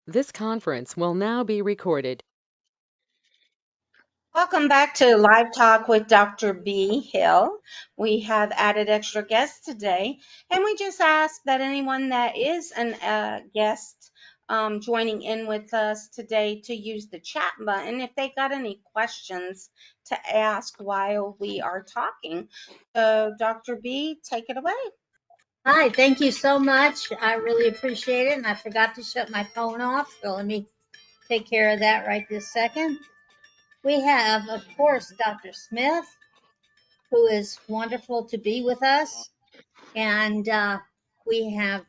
This conference will now be recorded. Welcome back to Live Talk with Dr. B. Hill. We have added extra guests today, and we just ask that anyone that is a guest joining in with us today to use the chat button if they got any questions to ask while we are talking. So, Dr. B, take it away. Hi, thank you so much. I really appreciate it. And I forgot to shut my phone off, so let me take care of that right this second. We have, of course, Dr. Smith, who is wonderful to be with us. And we have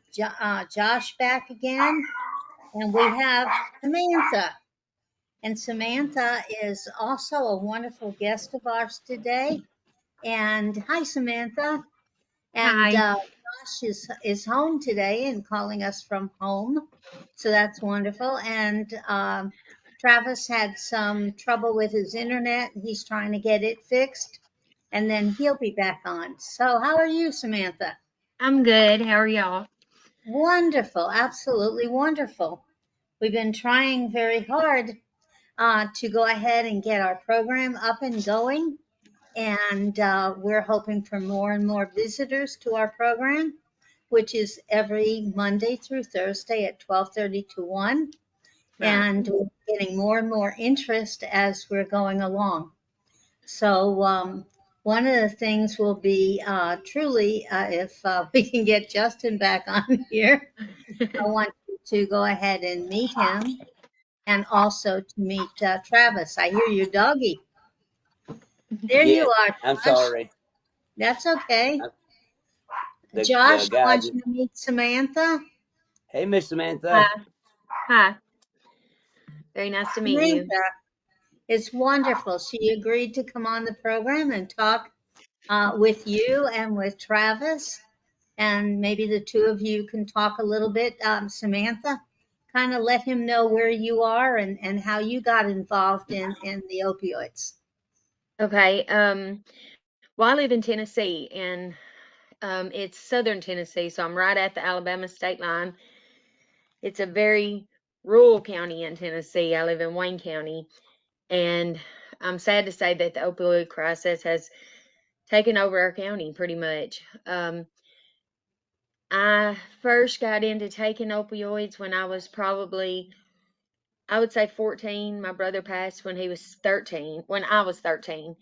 Josh back again. And we have Samantha. And Samantha is also a wonderful guest of ours today. And hi, Samantha. And Hi. Josh is home today and calling us from home. So that's wonderful. And Travis had some trouble with his internet. He's trying to get it fixed. And then he'll be back on. So, how are you, Samantha? I'm good. How are y'all? Wonderful. Absolutely wonderful. We've been trying very hard to go ahead and get our program up and going. And we're hoping for more and more visitors to our program, which is every Monday through Thursday at 12:30 to 1. Right. And we're getting more and more interest as we're going along. So one of the things will be truly, if we can get Justin back on here, I want you to go ahead and meet him and also to meet Travis. I hear your doggy. There Yeah, you are, I'm Josh. sorry. That's okay. Uh, The Josh, I guy want just, you to meet Samantha. hey, Miss Samantha. Hi. Hi. Very nice to meet you. Samantha is wonderful. She agreed to come on the program and talk with you and with Travis. And maybe the two of you can talk a little bit. Samantha, kind of let him know where you are and how you got involved in the opioids. Okay. Well, I live in Tennessee, and it's southern Tennessee, so I'm right at the Alabama state line. It's a very rural county in Tennessee. I live in Wayne County, and I'm sad to say that the opioid crisis has taken over our county pretty much. I first got into taking opioids when I was probably, I would say 14. My brother passed when he was 13, when I was 13.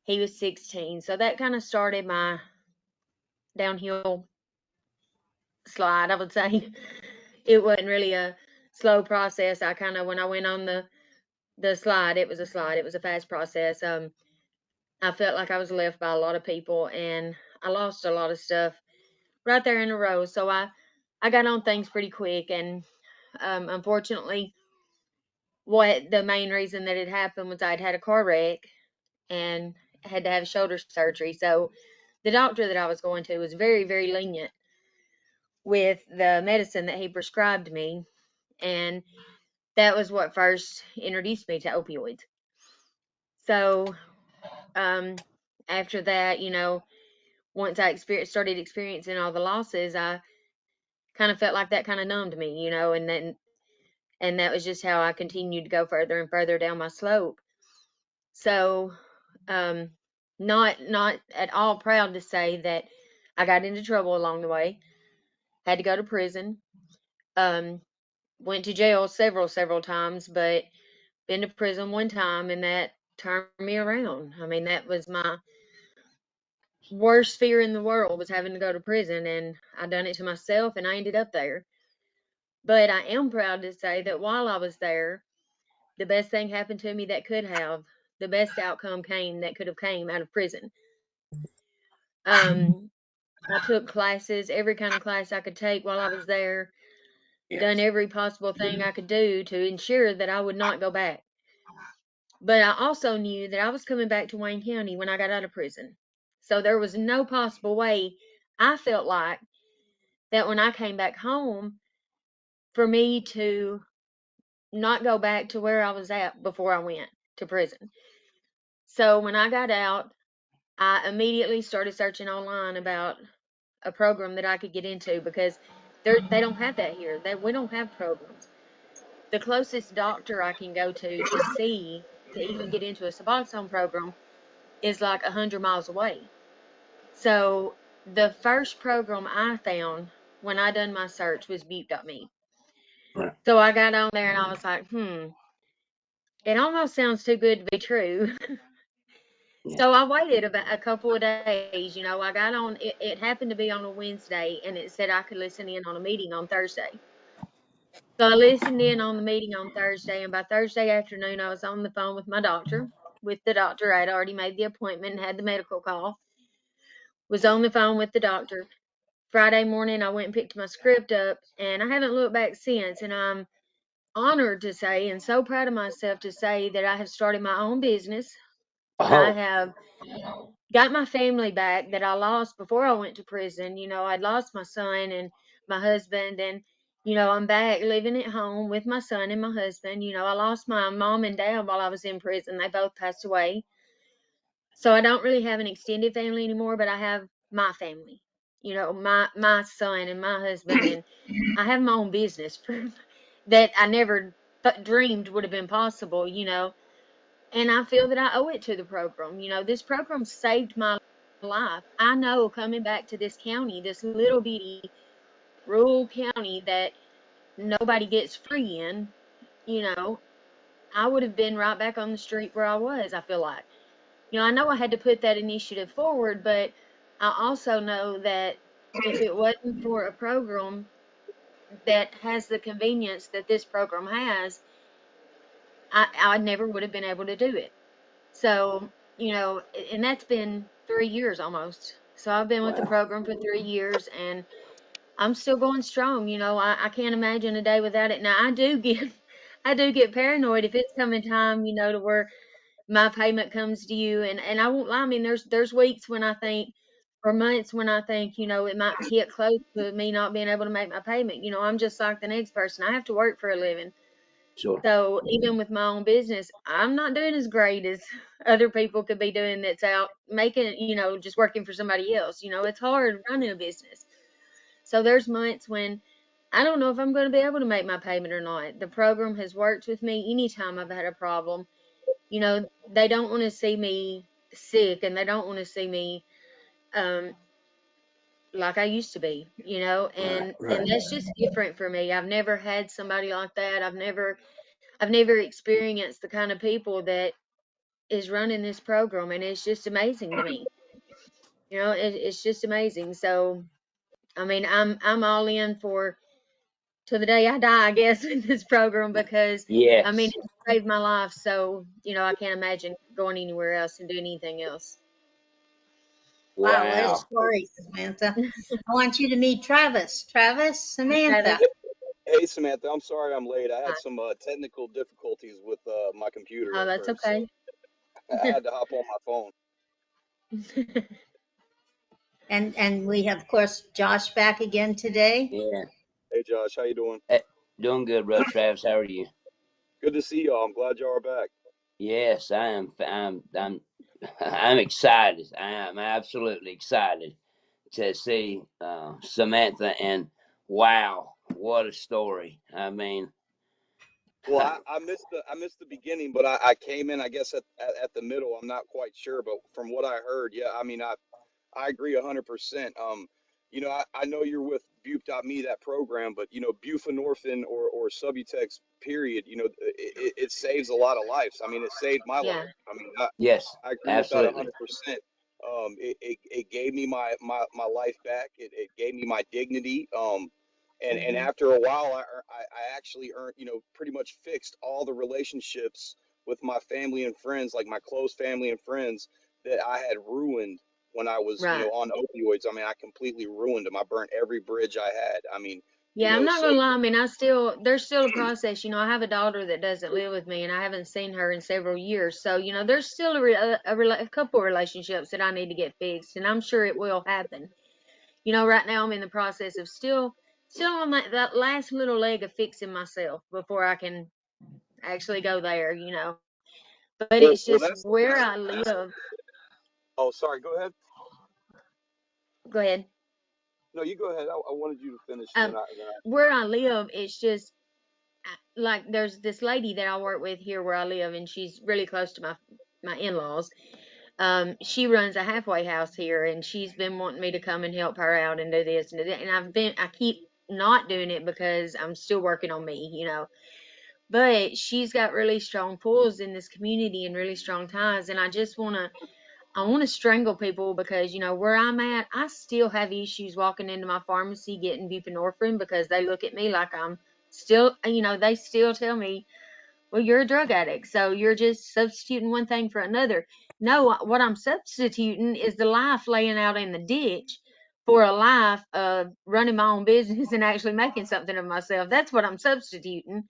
He was 16. So that kind of started my downhill slide, I would say. It wasn't really a slow process. I kind of, when I went on the slide, it was a slide. It was a fast process. I felt like I was left by a lot of people, and I lost a lot of stuff right there in a row. So I got on things pretty quick, and unfortunately, what the main reason that it happened was I'd had a car wreck and had to have shoulder surgery. So the doctor that I was going to was very, very lenient with the medicine that he prescribed me. And that was what first introduced me to opioids. So um, after that, once I started experiencing all the losses, I kind of felt like that kind of numbed me, and that was just how I continued to go further and further down my slope. So, um, not at all proud to say that I got into trouble along the way. Had to go to prison. Um, Went to jail several times, but been to prison one time, and that turned me around. I mean, that was my worst fear in the world, was having to go to prison, and I done it to myself, and I ended up there. But I am proud to say that while I was there, the best thing happened to me that could have. The best outcome came that could have came out of prison. Um, I took classes, every kind of class I could take while I was there, done Yes. every possible thing I could do to ensure that I would not go back. But I also knew that I was coming back to Wayne County when I got out of prison. So there was no possible way, I felt like, that when I came back home, for me to not go back to where I was at before I went to prison. So when I got out, I immediately started searching online about a program that I could get into, because they don't have that here. We don't have programs. the closest doctor I can go to see to even get into a Suboxone program is like 100 miles away. So the first program I found when I done my search was Butte.me. Right. So I got on there and I was like, it almost sounds too good to be true. Yeah. So I waited about a couple of days. I got on, it happened to be on a Wednesday, and it said I could listen in on a meeting on Thursday. So I listened in on the meeting on Thursday, and by Thursday afternoon, I was on the phone with my doctor. With the doctor, I'd already made the appointment and had the medical call. Was on the phone with the doctor. Friday morning, I went and picked my script up, and I haven't looked back since. And I'm honored to say, and so proud of myself to say, that I have started my own business. I Oh, have got my family back that I lost before I went to prison. I'd lost my son and my husband, and I'm back living at home with my son and my husband. I lost my mom and dad while I was in prison. They both passed away. So I don't really have an extended family anymore, but I have my family. My son and my husband, and I have my own business that I never dreamed would have been possible. And I feel that I owe it to the program. This program saved my life. I know coming back to this county, this little bitty rural county that nobody gets free in, I would have been right back on the street where I was, I feel like. I know I had to put that initiative forward, but I also know that if it wasn't for a program that has the convenience that this program has, I never would have been able to do it. So, and that's been 3 years almost. So I've been with the wow. program for 3 years, and I'm still going strong. I can't imagine a day without it. Now I do get paranoid if it's coming time, to where my payment comes to you, and I won't lie. I mean, there's weeks when I think, or months when I think, it might hit close to me not being able to make my payment. I'm just like the next person. I have to work for a living. Sure. So even with my own business, I'm not doing as great as other people could be doing that's out making, just working for somebody else. It's hard running a business. So there's months when I don't know if I'm going to be able to make my payment or not. The program has worked with me anytime I've had a problem. They don't want to see me sick, and they don't want to see me um like I used to be, Right. and Right. that's just different for me. I've never had somebody like that. I've never experienced the kind of people that is running this program, and it's just amazing to me. It's just amazing. So, I mean, I'm all in for till the day I die, I guess, with this program, because I mean, Yes. it saved my life. So, I can't imagine going anywhere else and doing anything else. Wow, what a Wow. story, Samantha. I want you to meet Travis. Travis, Samantha. Travis, Hey Samantha, I'm sorry I'm late. I hi. had some technical difficulties with my computer Oh, at that's first, so okay. I had to hop on my phone. And we have, of course, Josh back again today. Yeah. Hey Josh, how you doing? Eh, Doing good, Brother Travis. How are you? Good to see y'all. I'm glad y'all are back. Yes, I am. I'm. I'm excited. I am absolutely excited to see Samantha. And wow, what a story! I mean, Well, I missed the beginning, but I came in I guess at the middle. I'm not quite sure, but from what I heard, yeah, I mean I agree 100%. I know you're with Bupe.me, that program, but buprenorphine or Subutex, period. It saves a lot of lives. I mean, it saved my Yeah, life. I mean, yes, I agree with that absolutely. 100%. It gave me my life back. It gave me my dignity. And hmm after a while, I actually earned, pretty much fixed all the relationships with my family and friends, like my close family and friends that I had ruined when I was, right. on opioids. I mean, I completely ruined them. I burnt every bridge I had. I mean, Yeah, I'm not so gonna lie. I mean, there's still a process. I have a daughter that doesn't live with me, and I haven't seen her in several years. So, there's still a couple relationships that I need to get fixed, and I'm sure it will happen. Right now I'm in the process of still on that last little leg of fixing myself before I can actually go there. But well, it's well, just where I that's. live. Oh, sorry. Go ahead. Go ahead. No, you go ahead. I wanted you to finish, and then Um, I. where I live, it's just like there's this lady that I work with here where I live, and she's really close to my in-laws. She runs a halfway house here, and she's been wanting me to come and help her out and do this and do that. And I keep not doing it because I'm still working on me, you know. But she's got really strong pulls in this community and really strong ties, and I want to strangle people because, you know, where I'm at, I still have issues walking into my pharmacy getting buprenorphine because they look at me like I'm still, you know, they still tell me, well, you're a drug addict, so you're just substituting one thing for another. No, what I'm substituting is the life laying out in the ditch for a life of running my own business and actually making something of myself. That's what I'm substituting.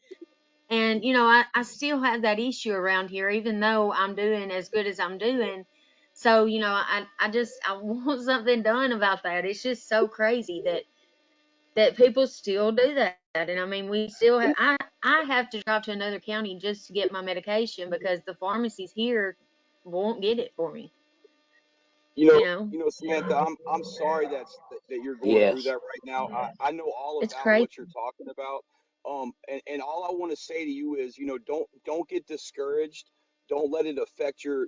And, you know, I still have that issue around here, even though I'm doing as good as I'm doing. So, you know, I want something done about that. It's just so crazy that people still do that. And I mean, we still have, I have to drive to another county just to get my medication because the pharmacies here won't get it for me, you know? Samantha, I'm sorry that you're going through Yes. that right now. I know all It's about crazy. what you're talking about. And all I want to say to you is, don't get discouraged. Don't let it affect your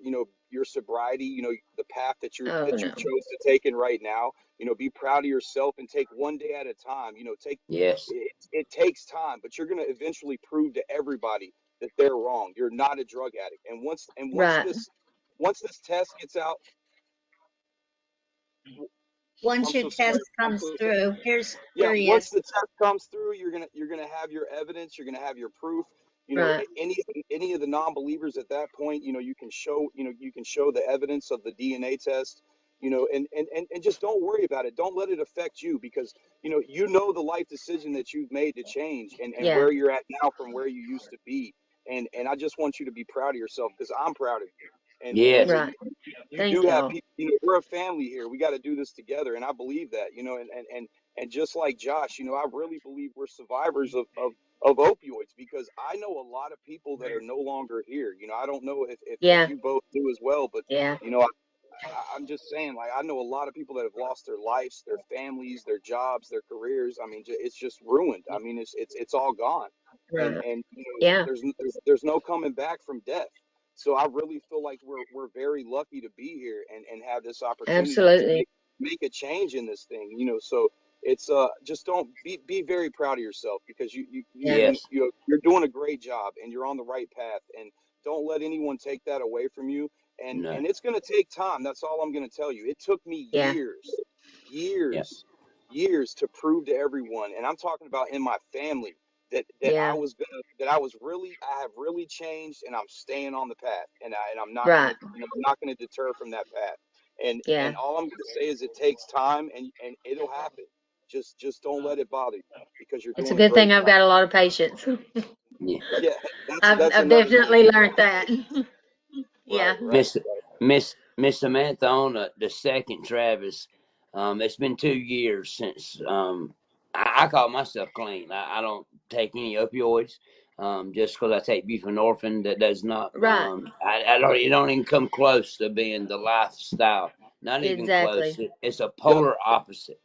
sobriety, the path that Oh, you no. chose to take in right now. Be proud of yourself and take one day at a time. Yes. It takes time, but you're going to eventually prove to everybody that they're wrong. You're not a drug addict. And Right. once this test gets out, Once I'm your so sorry. test I'm comes so sorry. through, Yeah, here he once is. the test comes through, you're gonna have your evidence. You're gonna have your proof. Right. Any of the non-believers at that point, you can show the evidence of the DNA test. And just don't worry about it. Don't let it affect you because the life decision that you've made to change and Yeah. where you're at now from where you used to be. And I just want you to be proud of yourself because I'm proud of you. And Yes. Right. you Thank do have y'all. people, we're a family here. We got to do this together. And I believe that, and just like Josh, I really believe we're survivors of opioids because I know a lot of people that are no longer here. I don't know if Yeah. you both do as well, but, Yeah. I'm just saying, like, I know a lot of people that have lost their lives, their families, their jobs, their careers. I mean, it's just ruined. I mean, it's all gone. And, Right. and, Yeah. there's no coming back from death. So I really feel like we're very lucky to be here and have this opportunity to Absolutely. make a change in this thing. So it's just don't be very proud of yourself because Yeah. Yes. you're doing a great job and you're on the right path and don't let anyone take that away from you. No. And it's going to take time. That's all I'm going to tell you. It took me Yeah. Yep. years to prove to everyone, and I'm talking about in my family, that Yeah. I have really changed, and I'm staying on the path, and I'm not Right. gonna I'm not gonna deter from that path. And Yeah. all I'm gonna say is it takes time, and it'll happen. Just don't let it bother you because you're It's a doing a good thing great I've job. got a lot of patience. Yeah. Yeah, that's I've another thing. definitely learned that. Right, Yeah. right. Miss Samantha on the second Travis. It's been 2 years since I call myself clean. I don't take any opioids. Just because I take buprenorphine, that does not. Right. I don't. It don't even come close to being the lifestyle. Not even close. Exactly. It's a Yep, polar opposite.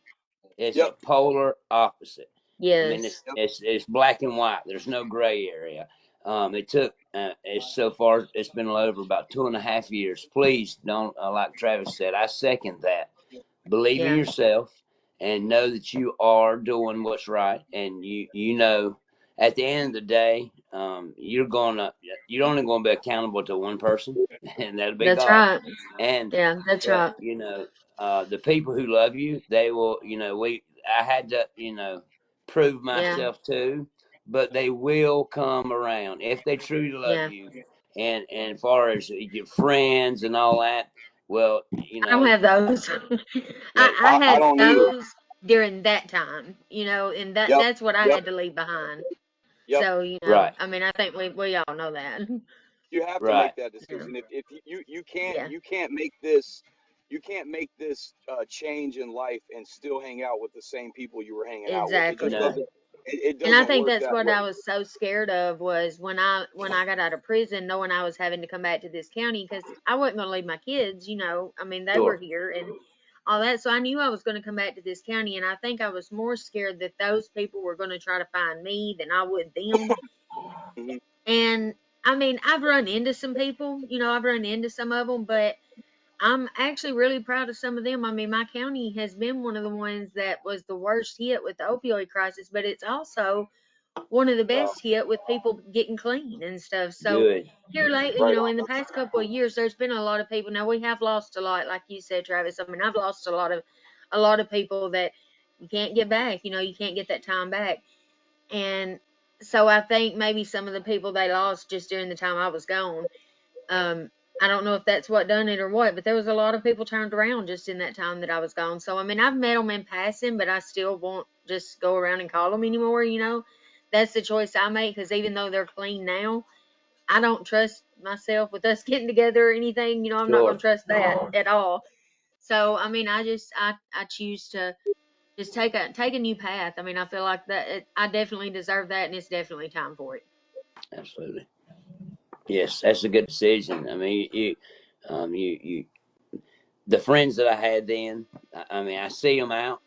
It's yep, a polar opposite. I mean, Yes. yep. it's black and white. There's no gray area. It took it's so far it's been over about 2.5 years. Please don't like Travis said. I second that. Believe in Yeah. yourself and know that you are doing what's right. And at the end of the day, you're only gonna be accountable to one person, and that'll be That's God. right. And Yeah, that's but right. the people who love you, they will. I had to prove Yeah. myself too, but they will come around if they truly love Yeah. you. And as far as your friends and all that, well, I don't have those. yeah, I I had don't either. those during that time, and Yep, that's what I yep, had to leave behind. yep. So, right, I mean, I think we all know that. You have to right, make that Yeah. decision. If Yeah. you can't make this change in life and still hang out with the same people you were hanging out with. It just Exactly. no, doesn't. It And I doesn't think work that's that what way. I was so scared of was when I got out of prison, knowing I was having to come back to this county because I wasn't going to leave my kids. I mean, they were sure, here and all that. So I knew I was going to come back to this county, and I think I was more scared that those people were going to try to find me than I would them. Mhm. And I mean, I've run into some people, I've run into some of them, but I'm actually really proud of some of them. I mean, my county has been one of the ones that was the worst hit with the opioid crisis, but it's also one of the Wow. best hit with people getting clean and stuff. So Good. here lately, Right in on. the past couple of years, there's been a lot of people. Now we have lost a lot, like you said, Travis. I mean, I've lost a lot of people that you can't get back. You can't get that time back. And so I think maybe some of the people they lost just during the time I was gone, um, I don't know if that's what done it or what, but there was a lot of people turned around just in that time that I was gone. So I mean, I've met them in passing, but I still won't just go around and call them anymore. That's the choice I make, because even though they're clean now, I don't trust myself with us getting together or anything. I'm not going Sure. to trust that at all. So I mean, I choose to just take a new path. I mean, I feel like I definitely deserve that, and it's definitely time for it. Absolutely. Yes, that's a good decision. I mean, the friends that I had then. I mean, I see them out.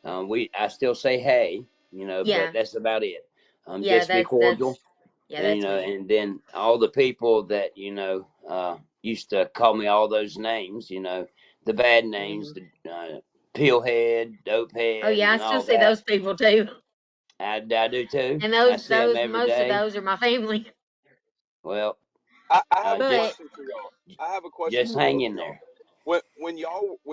I still say hey, but Yeah, that's about it. yeah, Just be that's cordial, yeah, and that's me. and then all the people that used to call me all those names, the bad names, Hmm. the pillhead, Oh dopehead, yeah, I and still all see that. those people too, I do too. and I those see them those every most of day. those are my family. Well, I have a But question for y'all. I have a question just for hang both of in y'all. there. When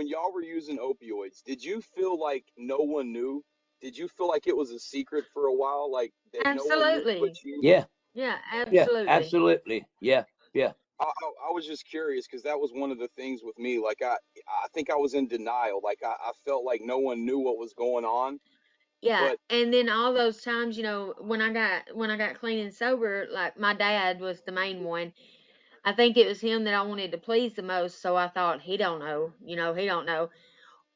y'all were using opioids, did you feel like no one knew? Did you feel like it was a secret for a while, like that no one knew but absolutely, you? Yeah, yeah, yeah, absolutely. absolutely. Yeah, yeah. I was just curious because that was one of the things with me. Like I think I was in denial. Like I felt like no one knew what was going on. Yeah, But and then all those times, when I got clean and sober, like my dad was the main one. I think it was him that I wanted to please the most, so I thought he don't know, he don't know.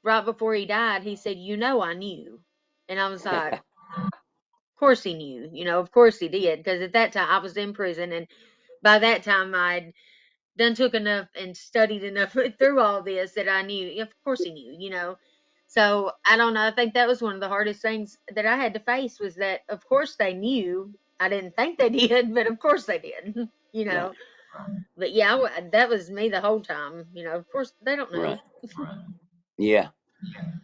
Right before he died, he said, I knew," and I was like, "Of course he knew, of course he did," because at that time I was in prison, and by that time I'd done took enough and studied enough through all this that I knew, of course he knew. So I don't know. I think that was one of the hardest things that I had to face, was that, of course, they knew. I didn't think they did, but of course they did, you know. Right, But yeah, that was me the whole time. Of course they don't know. right. Yeah.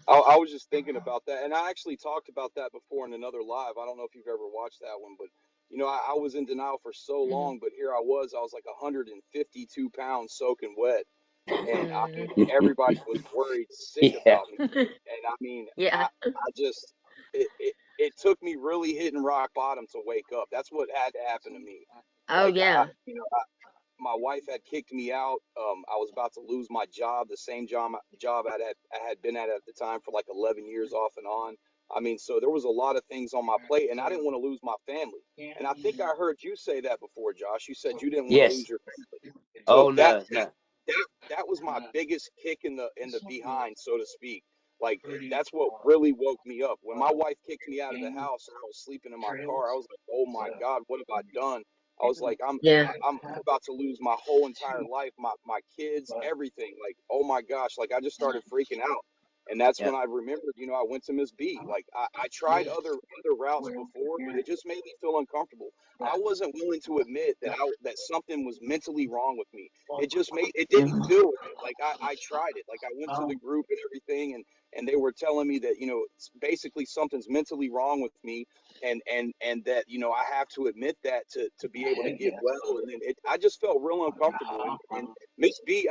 I was just thinking about that, and I actually talked about that before in another live. I don't know if you've ever watched that one, but I was in denial for so Hmm. long, but here I was like 152 pounds soaking wet, and I mean, Hmm. everybody was worried sick Yeah. about me, and I mean, Yeah. I just it took me really hitting rock bottom to wake up. That's what had to happen to me. Oh Like yeah. my wife had kicked me out. I was about to lose my job, the same job I had been at the time for like 11 years off and on. I mean, so there was a lot of things on my plate, and I didn't want to lose my family. And I think I heard you say that before, Josh. You said you didn't want to lose Yes. your family. So Oh no, no. that was my biggest kick in the behind, so to speak. Like that's what really woke me up. When my wife kicked me out of the house and I was sleeping in my car, I was like, "Oh my God, what have I done?" I was like, Yeah. I'm about to lose my whole entire life, my kids, everything. Like, oh my gosh, like I just started freaking out. And that's Yeah. when I remembered, I went to Miss B. Like I tried other routes before, but it just made me feel uncomfortable. I wasn't willing to admit that something was mentally wrong with me. It didn't feel right. Like I tried it. Like I went to the group and everything, and they were telling me that basically something's mentally wrong with me, and that I have to admit that to be able to get well. And then I just felt real uncomfortable. And Miss B,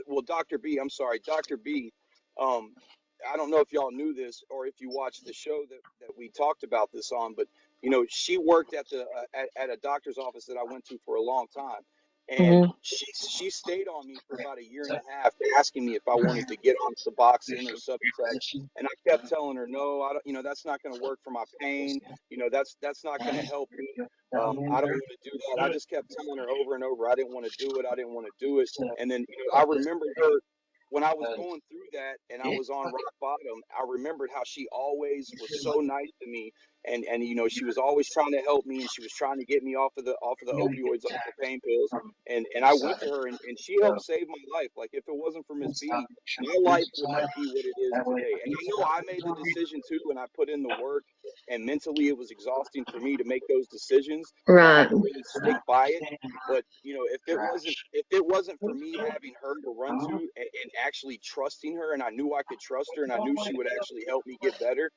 well, Dr. B, I'm sorry, Dr. B. Um, I don't know if y'all knew this or if you watched the show that we talked about this on, but she worked at the at a doctor's office that I went to for a long time, and Hmm. she stayed on me for about a year and a half, asking me if I wanted to get on Suboxone or Subutex, and I kept telling her no, I don't, that's not going to work for my pain, that's not going to help me. I don't want to do that. I just kept telling her over and over I didn't want to do it. I didn't want to do it. And then I remembered her when I was going through that and I was on rock bottom. I remembered how she always was so nice to me and you know, she was always trying to help me, and she was trying to get me off of the opioids, off the pain pills. And I went to her, and she helped save my life. Like, if it wasn't for Miss B, my life would not be what it is today. And I know I made the decision too, and I put in the work, and mentally it was exhausting for me to make those decisions, and I had Right. to really stick by it. But you know, if it wasn't for me having her to run to, and actually trusting her, and I knew I could trust her, and I knew she would actually help me get better,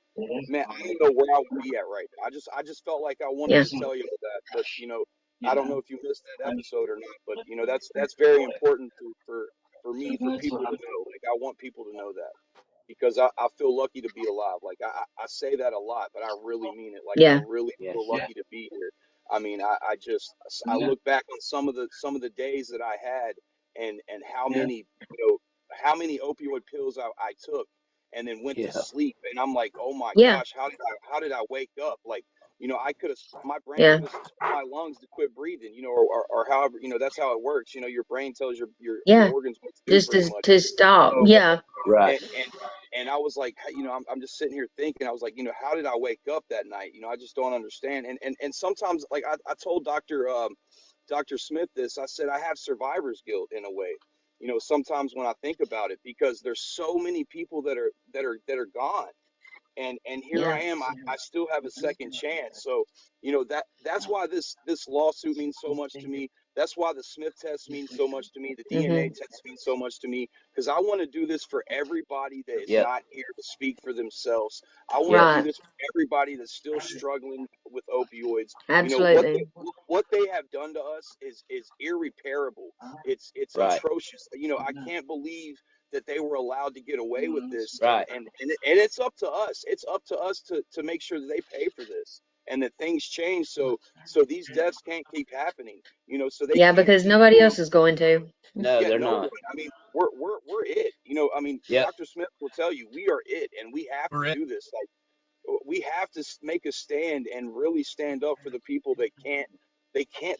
man, I don't know where I would be at right now. I just felt like I wanted Yeah. to tell you that. But you know, I don't know if you missed that episode or not. But you know, that's very important for me, for people to know. Like, I want people to know that, because I feel lucky to be alive. Like, I say that a lot, but I really mean it. Like, I Yeah. really feel Yes. lucky to be here. I mean, I look back on some of the days that I had, and how many, how many opioid pills I took, and then went to Yeah. sleep, and I'm like, oh my Yeah. gosh, how did I wake up? Like, you know, my brain Yeah. could have told my lungs to quit breathing, or however, that's how it works. Your brain tells your Yeah. organs what to do, Just pretty much. to stop. So, Yeah. Right. and I was like, I'm just sitting here thinking, I was like, how did I wake up that night? I just don't understand. And sometimes, like, I told Dr. Smith this. I said, I have survivor's guilt in a way. Sometimes when I think about it, because there's so many people that are gone, and here Yeah. I am. I still have a second chance. So, that's why this lawsuit means so much to me. That's why the Smith test means so much to me. The DNA Mhm. test means so much to me, because I want to do this for everybody that is Yep. not here to speak for themselves. I want to Yep. do Right. this for everybody that's still struggling with opioids. What Absolutely. what they have done to us is irreparable. It's Right. atrocious. I can't believe that they were allowed to get away with this, and Right. and and, and it's up to us. It's up to us to make sure that they pay for this, and that things change, so these deaths can't keep happening, so they Yeah, can't because keep nobody going. else is going to. No, Yeah, they're no one. not. I mean, we're it. I mean, Yep. Dr. Smith will tell you, we are it, and we have to We're it. do this. Like, we have to make a stand, and really stand up for the people that can't.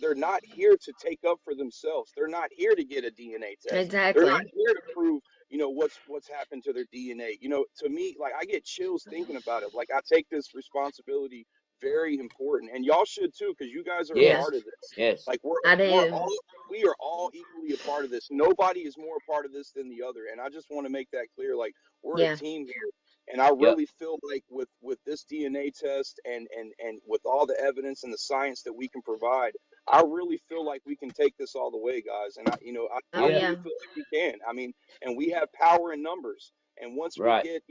They're not here to take up for themselves. They're not here to get a DNA test. They're not Exactly. here to prove, what's happened to their DNA. To me, like, I get chills thinking about it. Like, I take this responsibility very important, and y'all should too, because you guys are a Yeah. Yes. part of this. Yes. Like, I we're do. all we are all equally a part of this. Nobody is more a part of this than the other, and I just want to make that clear. Like, we're a Yeah. team here. And I Yep. really feel like with this DNA test, and with all the evidence and the science that we can provide, I really feel like we can take this all the way, guys. And I Oh Yeah. really yeah. feel like we can. I mean, and we have power in numbers. And once we Right. get,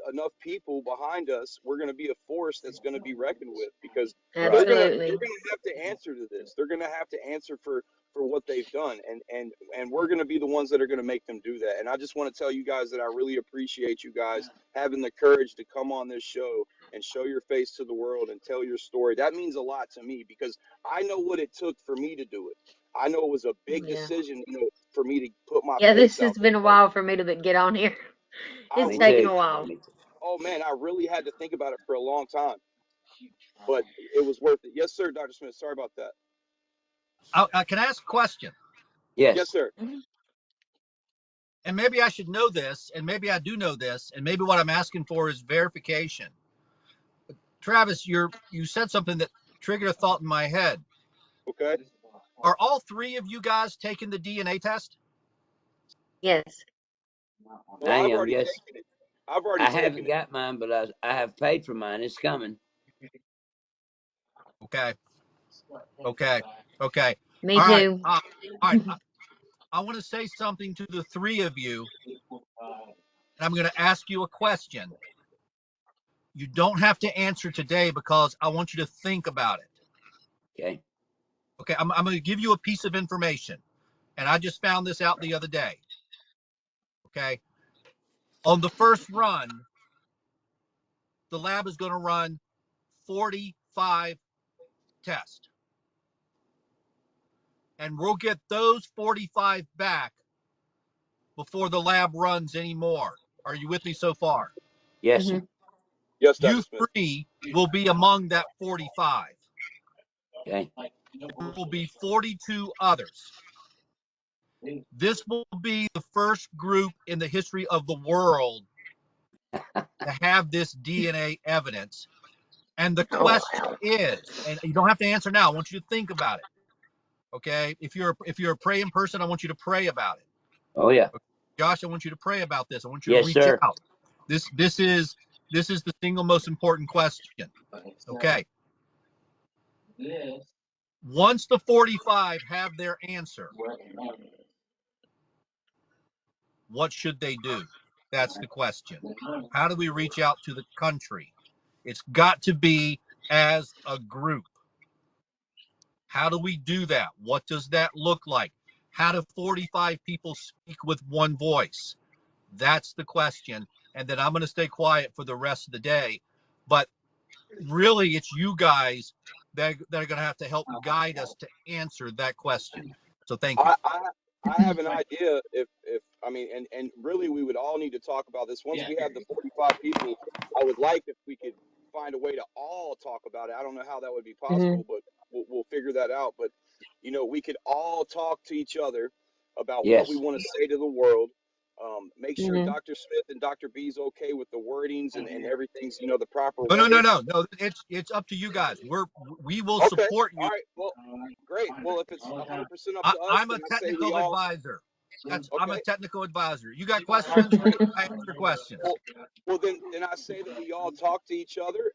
enough people behind us, we're going to be a force that's going to be reckoned with, because they're Right. going to Absolutely. have to answer to this. They're going to have to answer for what they've done, and we're going to be the ones that are going to make them do that. And I just want to tell you guys that I really appreciate you guys having the courage to come on this show and show your face to the world and tell your story. That means a lot to me, because I know what it took for me to do it. I know it was a big Yeah. decision, for me to put my Yeah, this face has out there. been a while for me to get on here. I It's Me taken really, too. a while. Me too. oh man, I really had to think about it for a long time, but it was worth it. Yes, sir, Dr. Smith. Sorry about that. I can ask a question, Yes, Yes. sir. and maybe I should know this, and maybe I do know this, and maybe what I'm asking for is verification. Travis, you said something that triggered a thought in my head. Okay. Are all three of you guys taking the DNA test? Yes. Well, I I've am. already Yes. taken it. I've already I taken haven't it. got mine, but I have paid for mine. It's coming. Okay. Okay. Okay. Me All right. too. All right. I want to say something to the three of you, and I'm going to ask you a question. You don't have to answer today because I want you to think about it. Okay. Okay. I'm going to give you a piece of information, and I just found this out the other day. Okay. On the first run, the lab is going to run 45 tests, and we'll get those 45 back before the lab runs anymore. Are you with me so far? Yes. Mhm. Yes, Dr. You Smith. three will be among that 45. Okay. There will be 42 others. This will be the first group in the history of the world to have this DNA evidence. And the question is, and you don't have to answer now. I want you to think about it. Okay. If you're a praying person, I want you to pray about it. Oh yeah. Okay? Josh, I want you to pray about this. I want you to Yes, reach sir. out. This is the single most important question. Okay. Once the 45 have their answer, what should they do? That's the question. How do we reach out to the country? It's got to be as a group. How do we do that? What does that look like? How do 45 people speak with one voice? That's the question. And then I'm going to stay quiet for the rest of the day. But really, it's you guys that are going to have to help guide us to answer that question. So thank you. I have an idea if I mean and really we would all need to talk about this once we have the 45 people. I would like if we could find a way to all talk about it. I don't know how that would be Hmm. possible, but we'll figure that out. But we could all talk to each other about what we Yes. want to say to the world. Make sure Hmm. Dr. Smith and Dr. B's okay with the wordings and everything's the proper No, no, no, way. no, no. It's up to you guys. We will Okay. support All you. right. Well, great. Well, if it's 100% up to us, I'm then a I say we technical all. advisor. I'm a Okay. technical advisor. You got All right. questions? Great. I answer questions. Well, then I say that we all talk to each other,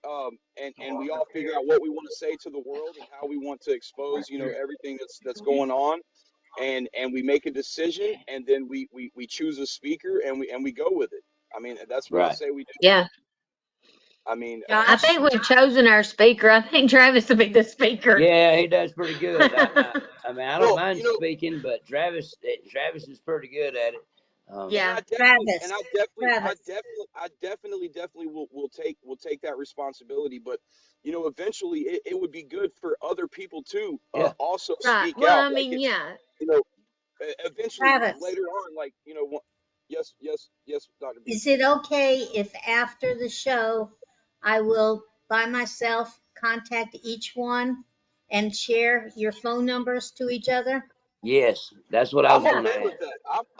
and we all figure out what we want to say to the world and how we want to expose, everything that's going on, and we make a decision, and then we choose a speaker and we go with it. I mean, that's what I Right. say we do. Yeah. I mean, I Josh? think we've chosen our speaker. I think Travis will be the speaker. Yeah, he does pretty good. I mean, I don't well, mind speaking, but Travis is pretty good at it. and Yeah. I definitely, and Travis. I definitely, I Travis. definitely, I definitely will take that responsibility. But eventually, it would be good for other people to Yeah. also Right. speak Well, out. I Like mean, it's, yeah. you know, eventually Travis. later on, like yes, Dr. B. Is it okay if after the show I will by myself contact each one and share your phone numbers to each other? Yes, that's what I I'm was going okay to with ask. that.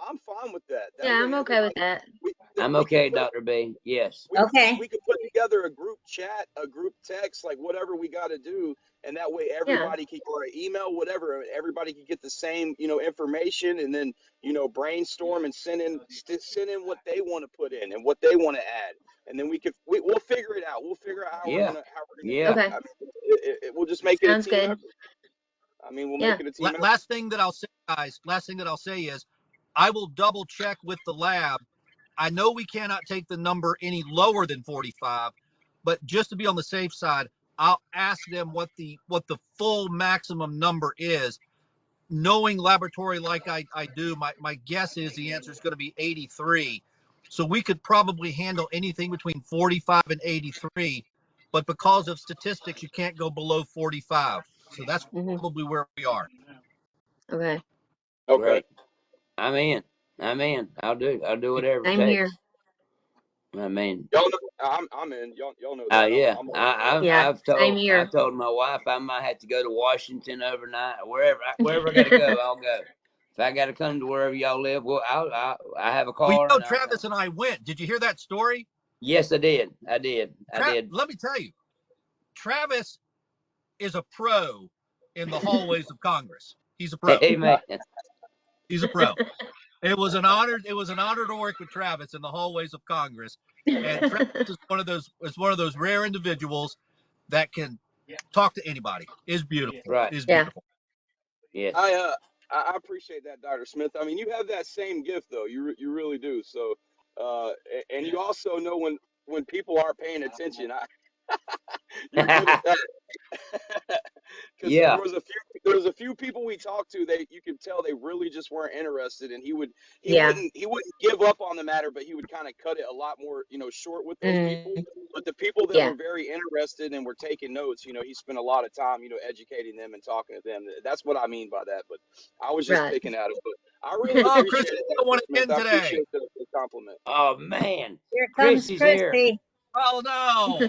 I'm fine with that. That Yeah, way, I'm okay with everybody, that. we I'm we could okay, put Dr. B. Yes. Okay. we could put together a group chat, a group text, like whatever we got to do, and that way Yeah. everybody can, or an email, whatever, everybody can get the same information, and then brainstorm and send in what they want to put in and what they want to add, and then we'll figure it out. We'll figure out how we're Yeah. gonna do Yeah. it. Okay. I mean, we'll just make it a Sounds team good. effort. I mean, we'll make Yeah. it a team effort. Last thing that I'll say, guys. Last thing that I'll say is, I will double check with the lab. I know we cannot take the number any lower than 45, but just to be on the safe side, I'll ask them what the full maximum number is. Knowing laboratory like I do, my guess is the answer is going to be 83. So we could probably handle anything between 45 and 83, but because of statistics, you can't go below 45. So that's Hmm. probably where we are. Okay. Okay. Great. I'm in. I'm in. I'll do whatever it Same here. takes. I mean, Y'all know I'm in. Y'all know that. yeah. I'm all for I, that. Yeah. I've Same told I here. told my wife I might have to go to Washington overnight, or wherever I got to go, I'll go. If I got to come to wherever y'all live, well, I have a Well, car and I'll Travis come. and I went. Did you hear that story? Yes, I did. I did. Let me tell you, Travis is a pro in the hallways of Congress. He's a pro. Hey, man. He's a pro. It was an honor. It was an honor to work with Travis in the hallways of Congress. And Travis is one of those rare individuals that can talk to anybody. Is beautiful. Right. Is Yeah. beautiful. Yes. I appreciate that, Dr. Smith. I mean, you have that same gift, though. You really do. So, and you also know when people aren't paying attention. You're good at that. Because Yeah. there was a few people we talked to that you could tell they really just weren't interested, and Yeah. he wouldn't give up on the matter, but he would kind of cut it a lot more short with those people. Mm. But the people that Yeah. were very interested and were taking notes, he spent a lot of time educating them and talking to them. That's what I mean by that. But I was just Right. picking at it. But I really Oh, appreciate Christy's it, going to Dr. want to Smith. end I today. appreciate the compliment. Oh man, Here comes Christy's here. Christy. Oh no.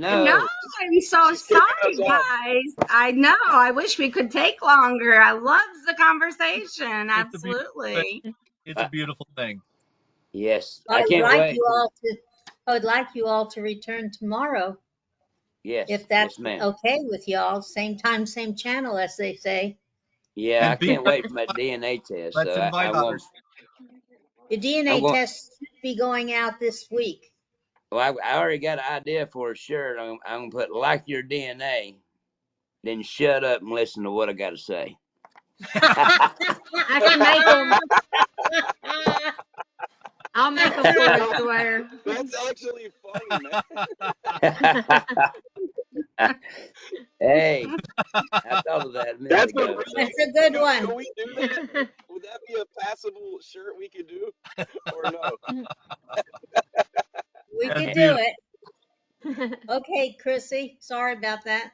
I know. No. I'm so She's kicking us sorry, off. guys. I know. I wish we could take longer. I love the conversation. It's a beautiful thing. Absolutely. It's a beautiful thing. Yes, I I would can't like wait. you all to I would like you all to return tomorrow. Yes, If yes, that's ma'am. okay with y'all. Same time, same channel, as they say. Yeah, I And be can't sure, wait for my DNA test. let's So I invite won't. others. Your I'm DNA going. test should be going out this week. Well, I already got an idea for a shirt. I'm gonna put like your DNA, then shut up and listen to what I got to say. I can make them. I'll make them for us to wear. That's actually funny, man. Hey, I thought of that a minute That's a ago. really. So That's a good Could one. we do that? Would that be a passable shirt we could do, or no? We That's could do beautiful. it. Okay, Chrissy. Sorry about that.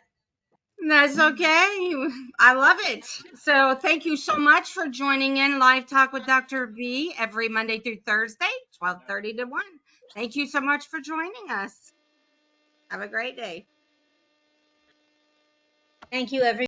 That's okay. I love it. So thank you so much for joining in Live Talk with Dr. B every Monday through Thursday, 12:30 to 1. Thank you so much for joining us. Have a great day. Thank you, everyone.